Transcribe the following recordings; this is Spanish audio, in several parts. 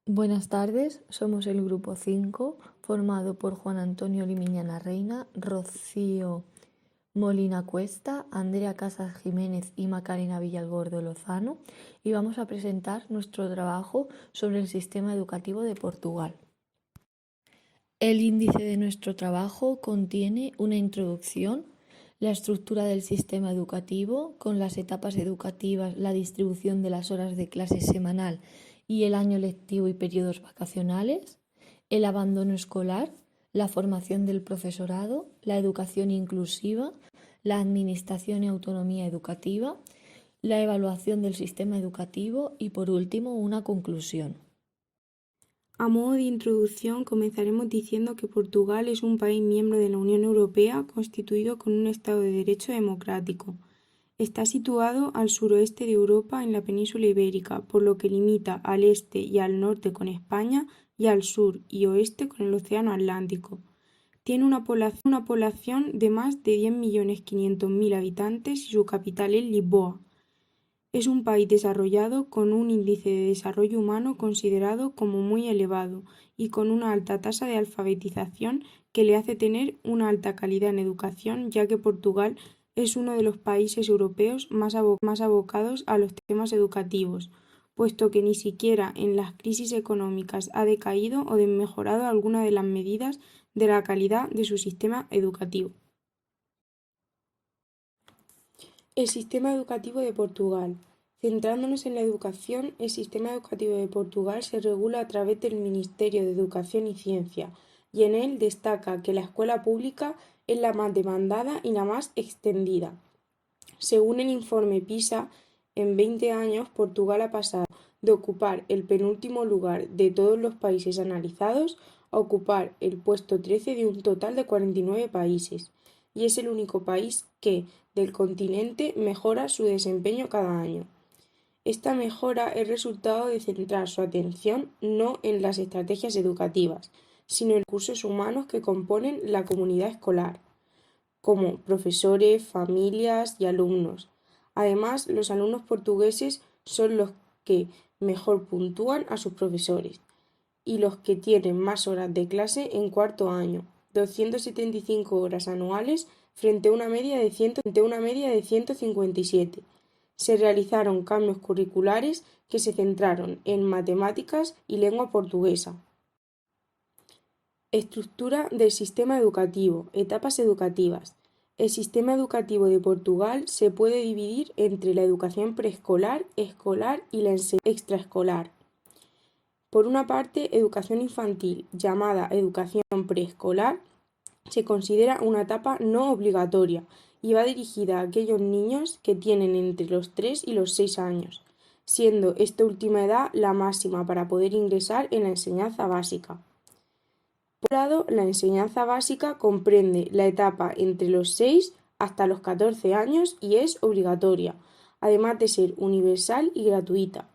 Buenas tardes, somos el grupo 5, formado por Juan Antonio Limiñana Reina, Rocío Molina Cuesta, Andrea Casas Jiménez y Macarena Villalgordo Lozano, y vamos a presentar nuestro trabajo sobre el sistema educativo de Portugal. El índice de nuestro trabajo contiene una introducción, la estructura del sistema educativo con las etapas educativas, la distribución de las horas de clase semanal y el año lectivo y periodos vacacionales, el abandono escolar, la formación del profesorado, la educación inclusiva, la administración y autonomía educativa, la evaluación del sistema educativo y, por último, una conclusión. A modo de introducción, comenzaremos diciendo que Portugal es un país miembro de la Unión Europea constituido con un Estado de Derecho democrático. Está situado al suroeste de Europa en la península ibérica, por lo que limita al este y al norte con España y al sur y oeste con el Océano Atlántico. Tiene una población de más de 10.500.000 habitantes y su capital es Lisboa. Es un país desarrollado con un índice de desarrollo humano considerado como muy elevado y con una alta tasa de alfabetización que le hace tener una alta calidad en educación, ya que Portugal es uno de los países europeos más abocados a los temas educativos, puesto que ni siquiera en las crisis económicas ha decaído o desmejorado alguna de las medidas de la calidad de su sistema educativo. El sistema educativo de Portugal. Centrándonos en la educación, el sistema educativo de Portugal se regula a través del Ministerio de Educación y Ciencia, y en él destaca que la escuela pública es la más demandada y la más extendida. Según el informe PISA, en 20 años Portugal ha pasado de ocupar el penúltimo lugar de todos los países analizados a ocupar el puesto 13 de un total de 49 países, y es el único país que, del continente, mejora su desempeño cada año. Esta mejora es resultado de centrar su atención no en las estrategias educativas, sino en los recursos humanos que componen la comunidad escolar, como profesores, familias y alumnos. Además, los alumnos portugueses son los que mejor puntúan a sus profesores y los que tienen más horas de clase en cuarto año, 275 horas anuales frente a una media de 157. Se realizaron cambios curriculares que se centraron en matemáticas y lengua portuguesa. Estructura del sistema educativo. Etapas educativas. El sistema educativo de Portugal se puede dividir entre la educación preescolar, escolar y la enseñanza extraescolar. Por una parte, educación infantil, llamada educación preescolar, se considera una etapa no obligatoria y va dirigida a aquellos niños que tienen entre los 3 y los 6 años, siendo esta última edad la máxima para poder ingresar en la enseñanza básica. Por un lado, la enseñanza básica comprende la etapa entre los 6 hasta los 14 años y es obligatoria, además de ser universal y gratuita.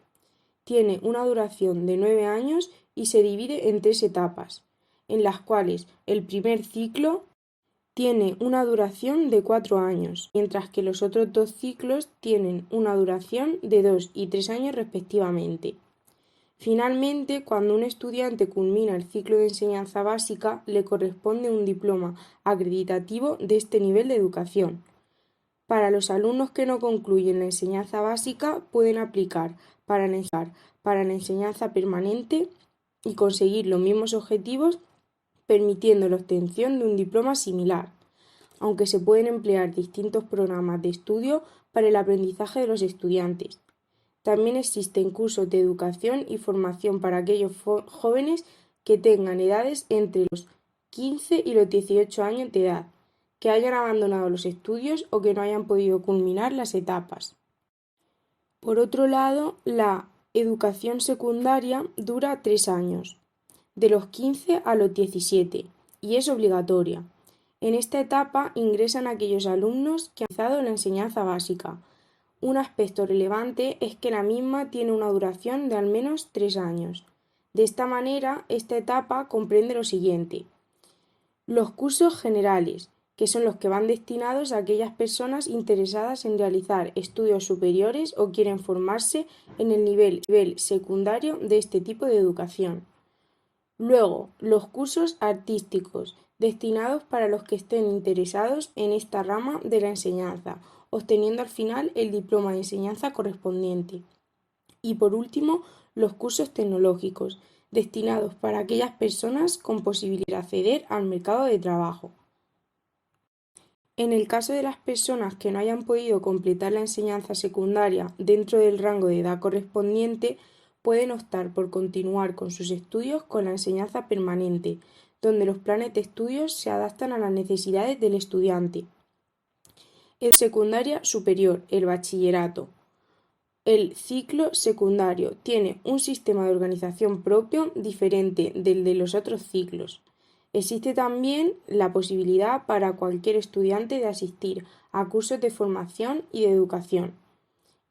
Tiene una duración de 9 años y se divide en 3 etapas, en las cuales el primer ciclo tiene una duración de 4 años, mientras que los otros 2 ciclos tienen una duración de 2 y 3 años respectivamente. Finalmente, cuando un estudiante culmina el ciclo de enseñanza básica, le corresponde un diploma acreditativo de este nivel de educación. Para los alumnos que no concluyen la enseñanza básica, pueden aplicar para la enseñanza permanente y conseguir los mismos objetivos, permitiendo la obtención de un diploma similar, aunque se pueden emplear distintos programas de estudio para el aprendizaje de los estudiantes. También existen cursos de educación y formación para aquellos jóvenes que tengan edades entre los 15 y los 18 años de edad, que hayan abandonado los estudios o que no hayan podido culminar las etapas. Por otro lado, la educación secundaria dura 3 años, de los 15 a los 17, y es obligatoria. En esta etapa ingresan aquellos alumnos que han realizado la enseñanza básica. Un aspecto relevante es que la misma tiene una duración de al menos 3 años. De esta manera, esta etapa comprende lo siguiente: los cursos generales, que son los que van destinados a aquellas personas interesadas en realizar estudios superiores o quieren formarse en el nivel secundario de este tipo de educación. Luego, los cursos artísticos, destinados para los que estén interesados en esta rama de la enseñanza, obteniendo al final el diploma de enseñanza correspondiente. Y por último, los cursos tecnológicos, destinados para aquellas personas con posibilidad de acceder al mercado de trabajo. En el caso de las personas que no hayan podido completar la enseñanza secundaria dentro del rango de edad correspondiente, pueden optar por continuar con sus estudios con la enseñanza permanente, donde los planes de estudios se adaptan a las necesidades del estudiante. Secundaria superior, el bachillerato. El ciclo secundario tiene un sistema de organización propio diferente del de los otros ciclos. Existe también la posibilidad para cualquier estudiante de asistir a cursos de formación y de educación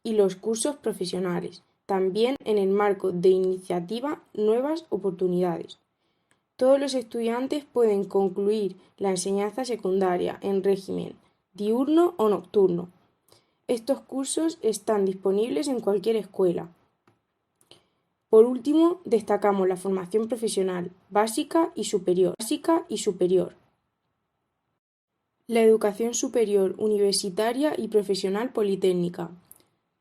y los cursos profesionales, también en el marco de iniciativa Nuevas Oportunidades. Todos los estudiantes pueden concluir la enseñanza secundaria en régimen diurno o nocturno. Estos cursos están disponibles en cualquier escuela. Por último, destacamos la formación profesional básica y superior. La educación superior universitaria y profesional politécnica.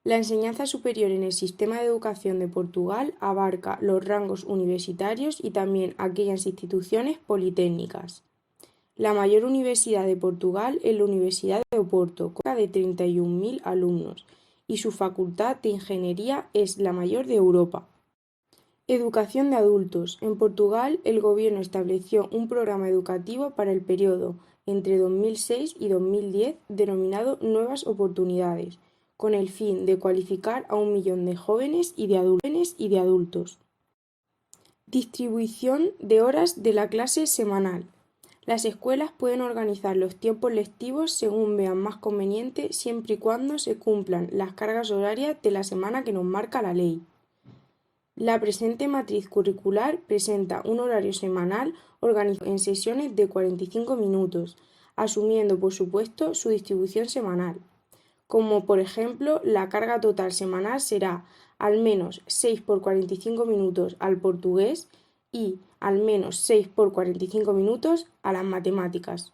La enseñanza superior en el sistema de educación de Portugal abarca los rangos universitarios y también aquellas instituciones politécnicas. La mayor universidad de Portugal es la Universidad de Oporto, con cerca de 31.000 alumnos, y su facultad de ingeniería es la mayor de Europa. Educación de adultos. En Portugal, el gobierno estableció un programa educativo para el periodo entre 2006 y 2010 denominado Nuevas Oportunidades, con el fin de cualificar a 1 millón de jóvenes y de adultos. Distribución de horas de la clase semanal. Las escuelas pueden organizar los tiempos lectivos según vean más conveniente, siempre y cuando se cumplan las cargas horarias de la semana que nos marca la ley. La presente matriz curricular presenta un horario semanal organizado en sesiones de 45 minutos, asumiendo por supuesto su distribución semanal. Como por ejemplo, la carga total semanal será al menos 6 por 45 minutos al portugués y al menos 6 por 45 minutos a las matemáticas.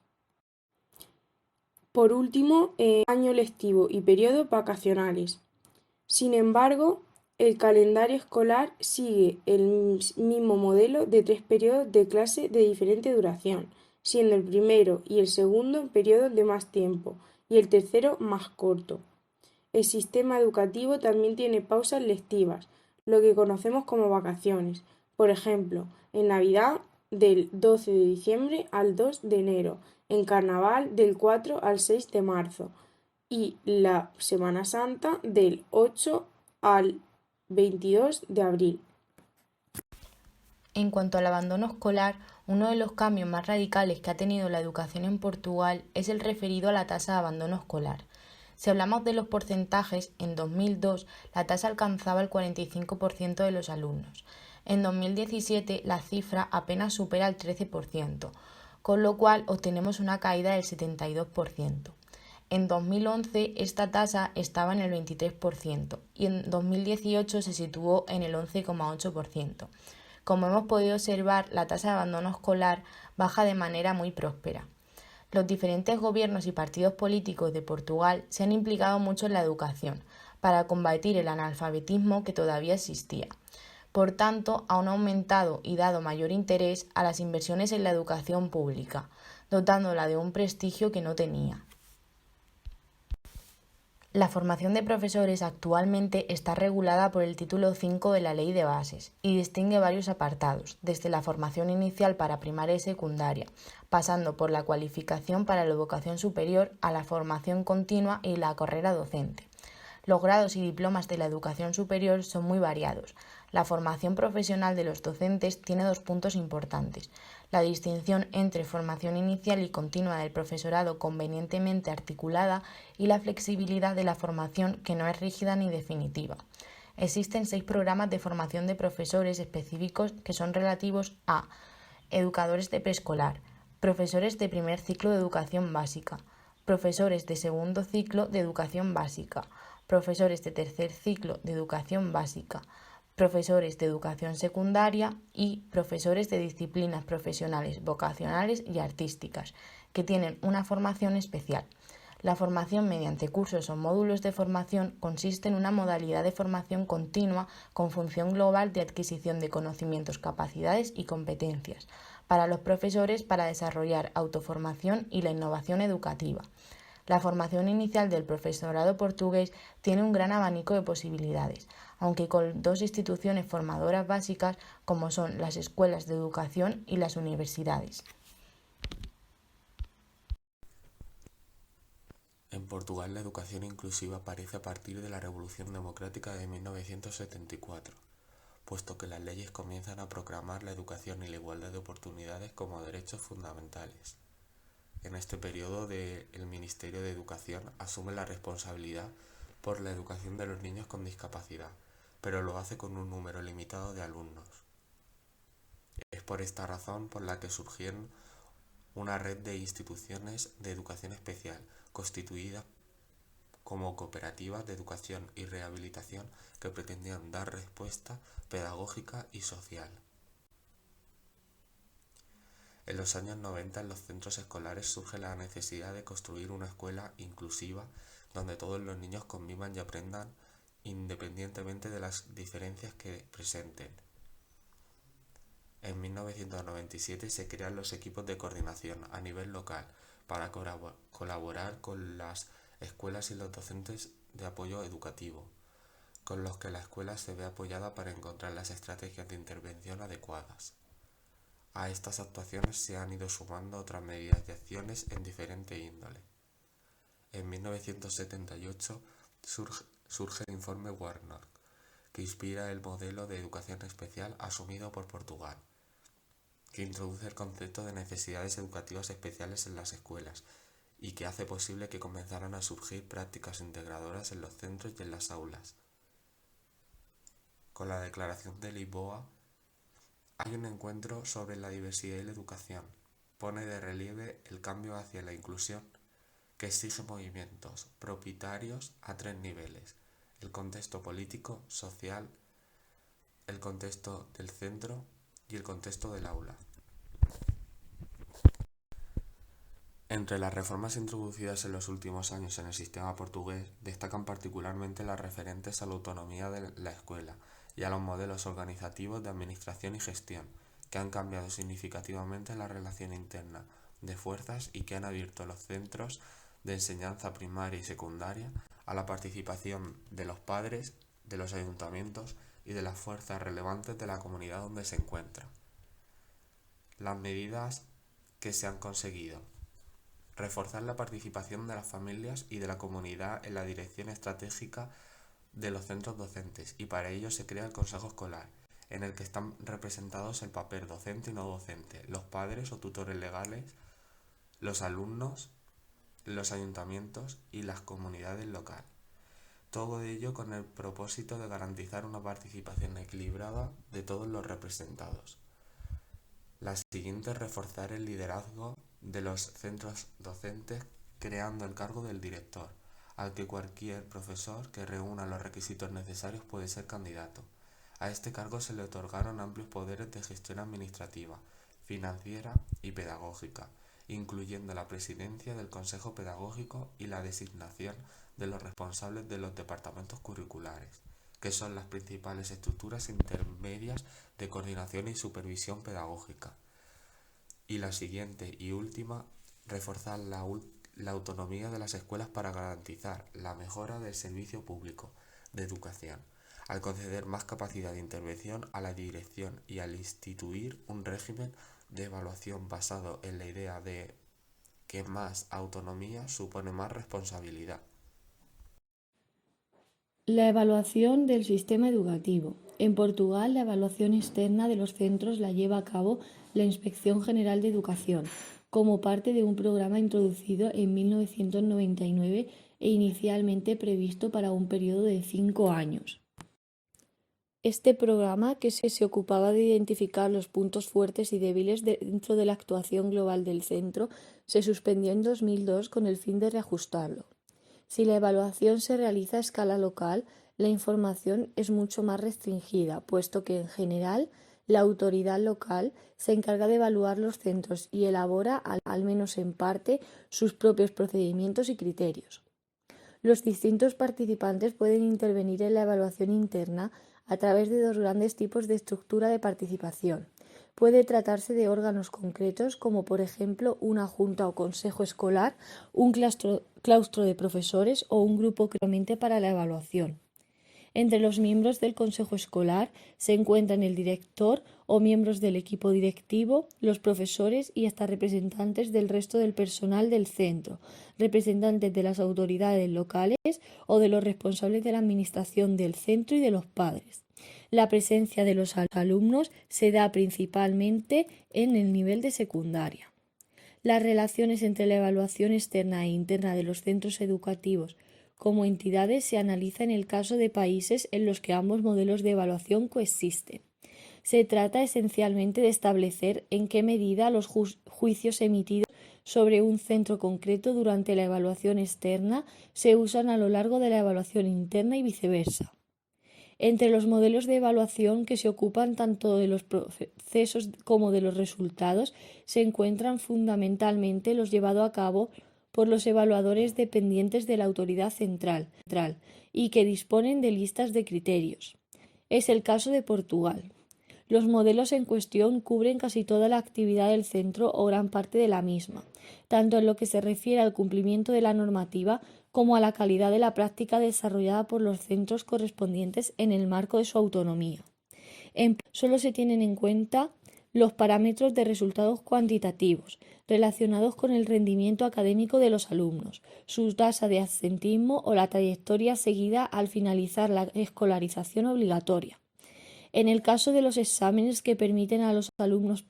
Por último, año lectivo y periodos vacacionales. Sin embargo, el calendario escolar sigue el mismo modelo de 3 periodos de clase de diferente duración, siendo el primero y el segundo periodos de más tiempo y el tercero más corto. El sistema educativo también tiene pausas lectivas, lo que conocemos como vacaciones. Por ejemplo, en Navidad del 12 de diciembre al 2 de enero, en Carnaval del 4 al 6 de marzo y la Semana Santa del 8 al 22 de abril. En cuanto al abandono escolar, uno de los cambios más radicales que ha tenido la educación en Portugal es el referido a la tasa de abandono escolar. Si hablamos de los porcentajes, en 2002 la tasa alcanzaba el 45% de los alumnos. En 2017 la cifra apenas supera el 13%, con lo cual obtenemos una caída del 72%. En 2011 esta tasa estaba en el 23% y en 2018 se situó en el 11,8%. Como hemos podido observar, la tasa de abandono escolar baja de manera muy próspera. Los diferentes gobiernos y partidos políticos de Portugal se han implicado mucho en la educación para combatir el analfabetismo que todavía existía. Por tanto, han aumentado y dado mayor interés a las inversiones en la educación pública, dotándola de un prestigio que no tenía. La formación de profesores actualmente está regulada por el título 5 de la Ley de Bases y distingue varios apartados, desde la formación inicial para primaria y secundaria, pasando por la cualificación para la educación superior a la formación continua y la carrera docente. Los grados y diplomas de la educación superior son muy variados. La formación profesional de los docentes tiene 2 puntos importantes: la distinción entre formación inicial y continua del profesorado convenientemente articulada y la flexibilidad de la formación que no es rígida ni definitiva. Existen 6 programas de formación de profesores específicos que son relativos a educadores de preescolar, profesores de primer ciclo de educación básica, profesores de segundo ciclo de educación básica, profesores de tercer ciclo de educación básica, profesores de educación secundaria y profesores de disciplinas profesionales, vocacionales y artísticas, que tienen una formación especial. La formación mediante cursos o módulos de formación consiste en una modalidad de formación continua con función global de adquisición de conocimientos, capacidades y competencias para los profesores para desarrollar autoformación y la innovación educativa. La formación inicial del profesorado portugués tiene un gran abanico de posibilidades, aunque con dos instituciones formadoras básicas como son las escuelas de educación y las universidades. En Portugal, la educación inclusiva aparece a partir de la Revolución Democrática de 1974, puesto que las leyes comienzan a proclamar la educación y la igualdad de oportunidades como derechos fundamentales. En este periodo, el Ministerio de Educación asume la responsabilidad por la educación de los niños con discapacidad, pero lo hace con un número limitado de alumnos. Es por esta razón por la que surgieron una red de instituciones de educación especial, constituidas como cooperativas de educación y rehabilitación que pretendían dar respuesta pedagógica y social. En los años 90 en los centros escolares surge la necesidad de construir una escuela inclusiva donde todos los niños convivan y aprendan independientemente de las diferencias que presenten. En 1997 se crean los equipos de coordinación a nivel local para colaborar con las escuelas y los docentes de apoyo educativo, con los que la escuela se ve apoyada para encontrar las estrategias de intervención adecuadas. A estas actuaciones se han ido sumando otras medidas y acciones en diferente índole. En 1978 surge el informe Warnock, que inspira el modelo de educación especial asumido por Portugal, que introduce el concepto de necesidades educativas especiales en las escuelas y que hace posible que comenzaran a surgir prácticas integradoras en los centros y en las aulas. Con la Declaración de Lisboa hay un encuentro sobre la diversidad y la educación. Pone de relieve el cambio hacia la inclusión, que exige movimientos propietarios a 3 niveles: el contexto político, social, el contexto del centro y el contexto del aula. Entre las reformas introducidas en los últimos años en el sistema portugués destacan particularmente las referentes a la autonomía de la escuela y a los modelos organizativos de administración y gestión, que han cambiado significativamente la relación interna de fuerzas y que han abierto los centros de enseñanza primaria y secundaria a la participación de los padres, de los ayuntamientos y de las fuerzas relevantes de la comunidad donde se encuentra. Las medidas que se han conseguido: reforzar la participación de las familias y de la comunidad en la dirección estratégica de los centros docentes, y para ello se crea el Consejo Escolar, en el que están representados el papel docente y no docente, los padres o tutores legales, los alumnos, los ayuntamientos y las comunidades locales. Todo ello con el propósito de garantizar una participación equilibrada de todos los representados. La siguiente es reforzar el liderazgo de los centros docentes creando el cargo del director, al que cualquier profesor que reúna los requisitos necesarios puede ser candidato. A este cargo se le otorgaron amplios poderes de gestión administrativa, financiera y pedagógica, incluyendo la presidencia del Consejo Pedagógico y la designación de los responsables de los departamentos curriculares, que son las principales estructuras intermedias de coordinación y supervisión pedagógica. Y la siguiente y última, reforzar la autonomía de las escuelas para garantizar la mejora del servicio público de educación, al conceder más capacidad de intervención a la dirección y al instituir un régimen de evaluación basado en la idea de que más autonomía supone más responsabilidad. La evaluación del sistema educativo. En Portugal, la evaluación externa de los centros la lleva a cabo la Inspección General de Educación, como parte de un programa introducido en 1999 e inicialmente previsto para un periodo de 5 años. Este programa, que se ocupaba de identificar los puntos fuertes y débiles dentro de la actuación global del centro, se suspendió en 2002 con el fin de reajustarlo. Si la evaluación se realiza a escala local, la información es mucho más restringida, puesto que, en general, la autoridad local se encarga de evaluar los centros y elabora, al menos en parte, sus propios procedimientos y criterios. Los distintos participantes pueden intervenir en la evaluación interna a través de dos grandes tipos de estructura de participación. Puede tratarse de órganos concretos, como por ejemplo una junta o consejo escolar, un claustro de profesores o un grupo claramente para la evaluación. Entre los miembros del consejo escolar se encuentran el director o miembros del equipo directivo, los profesores y hasta representantes del resto del personal del centro, representantes de las autoridades locales o de los responsables de la administración del centro y de los padres. La presencia de los alumnos se da principalmente en el nivel de secundaria. Las relaciones entre la evaluación externa e interna de los centros educativos como entidades se analiza en el caso de países en los que ambos modelos de evaluación coexisten. Se trata esencialmente de establecer en qué medida los juicios emitidos sobre un centro concreto durante la evaluación externa se usan a lo largo de la evaluación interna y viceversa. Entre los modelos de evaluación que se ocupan tanto de los procesos como de los resultados se encuentran fundamentalmente los llevados a cabo por los evaluadores dependientes de la autoridad central y que disponen de listas de criterios. Es el caso de Portugal. Los modelos en cuestión cubren casi toda la actividad del centro o gran parte de la misma, tanto en lo que se refiere al cumplimiento de la normativa como a la calidad de la práctica desarrollada por los centros correspondientes en el marco de su autonomía. Solo se tienen en cuenta los parámetros de resultados cuantitativos relacionados con el rendimiento académico de los alumnos, su tasa de absentismo o la trayectoria seguida al finalizar la escolarización obligatoria. En el caso de los exámenes que permiten a los alumnos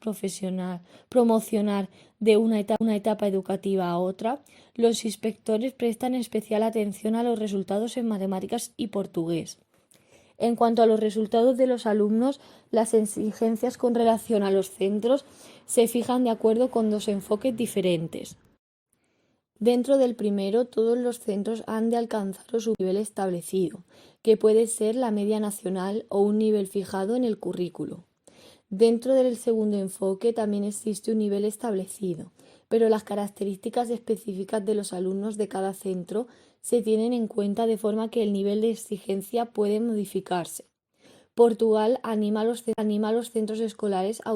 promocionar de una etapa educativa a otra, los inspectores prestan especial atención a los resultados en matemáticas y portugués. En cuanto a los resultados de los alumnos, las exigencias con relación a los centros se fijan de acuerdo con dos enfoques diferentes. Dentro del primero, todos los centros han de alcanzar su nivel establecido, que puede ser la media nacional o un nivel fijado en el currículo. Dentro del segundo enfoque también existe un nivel establecido, pero las características específicas de los alumnos de cada centro se tienen en cuenta de forma que el nivel de exigencia puede modificarse. Portugal anima a los centros escolares a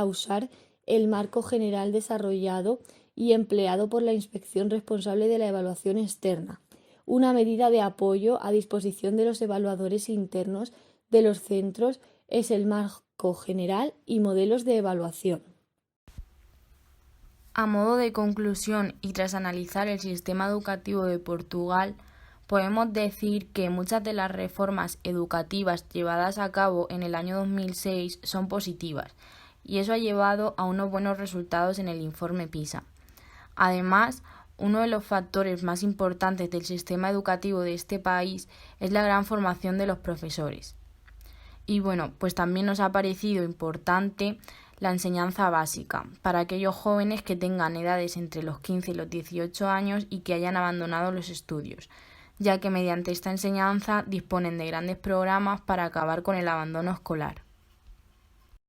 usar el marco general desarrollado y empleado por la inspección responsable de la evaluación externa, una medida de apoyo a disposición de los evaluadores internos de los centros es el marco general y modelos de evaluación. A modo de conclusión y tras analizar el sistema educativo de Portugal, podemos decir que muchas de las reformas educativas llevadas a cabo en el año 2006 son positivas, y eso ha llevado a unos buenos resultados en el informe PISA. Además, uno de los factores más importantes del sistema educativo de este país es la gran formación de los profesores. Y bueno, pues también nos ha parecido importante la enseñanza básica para aquellos jóvenes que tengan edades entre los 15 y los 18 años y que hayan abandonado los estudios, ya que mediante esta enseñanza disponen de grandes programas para acabar con el abandono escolar.